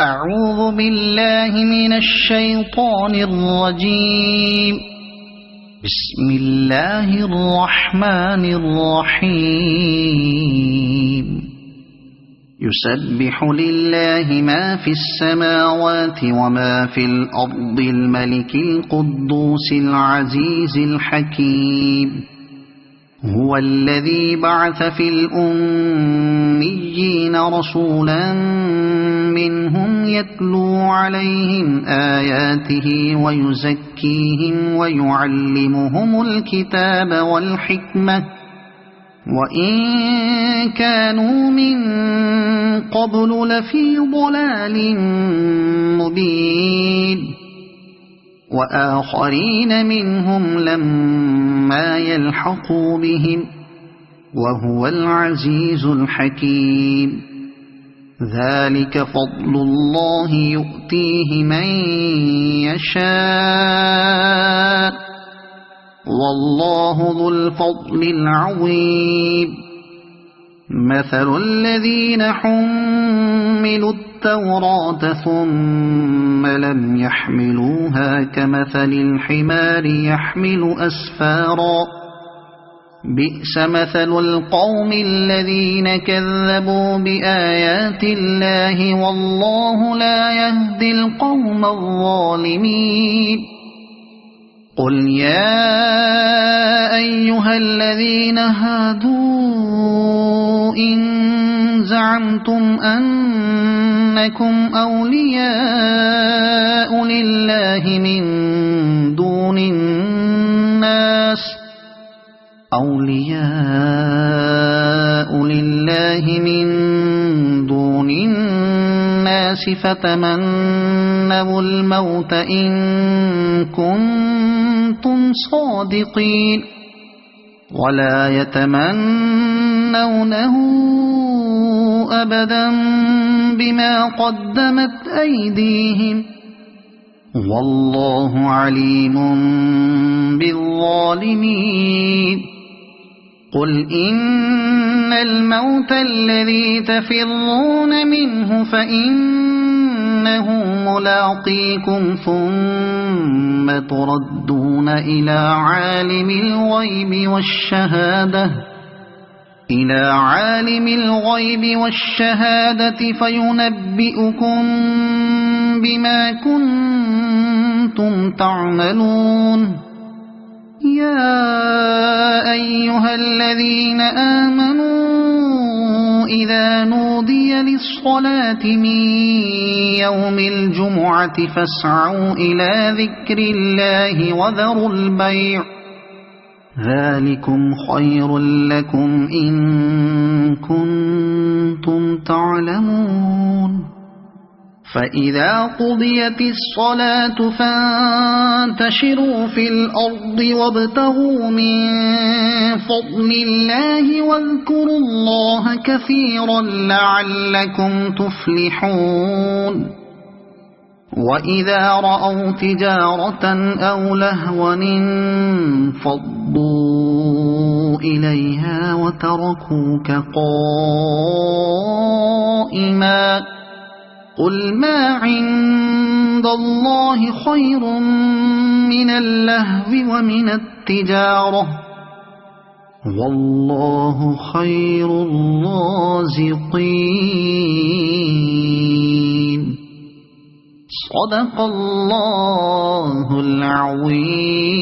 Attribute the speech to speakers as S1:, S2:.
S1: أعوذ بالله من الشيطان الرجيم. بسم الله الرحمن الرحيم. يسبح لله ما في السماوات وما في الأرض الملك القدوس العزيز الحكيم. هو الذي بعث في الأميين رسولا منهم يتلو عليهم آياته ويزكيهم ويعلمهم الكتاب والحكمة وإن كانوا من قبل لفي ضلال مبين وآخرين منهم لما يلحقوا بهم وهو العزيز الحكيم. ذلك فضل الله يؤتيه من يشاء والله ذو الفضل العظيم. مثل الذين حملوا التوراة ثم لم يحملوها كمثل الحمار يحمل أسفارا بئس مثل القوم الذين كذبوا بآيات الله والله لا يهدي القوم الظالمين. قل يا أيها الذين هادوا إن زعمتم أنكم أولياء لله من دون الناس فتمنوا الموت إن كنتم صادقين ولا يتمنونه أبدا بما قدمت أيديهم والله عليم بالظالمين. قل إن الموت الذي تفرون منه فإنه ملاقيكم ثم تردون إلى عالم الغيب والشهادة فينبئكم بما كنتم تعملون. يا أيها الذين آمنوا إذا نودي للصلاة من يوم الجمعة فاسعوا إلى ذكر الله وذروا البيع ذلكم خير لكم إن كنتم تعلمون. فإذا قضيت الصلاة فانتشروا في الأرض وابتغوا من فضل الله واذكروا الله كثيرا لعلكم تفلحون. وإذا رأوا تجارة أو لهوا انفضوا إليها وتركوك قائما قل ما عند الله خير من اللهو ومن التجارة والله خير الرازقين. صدق الله العظيم.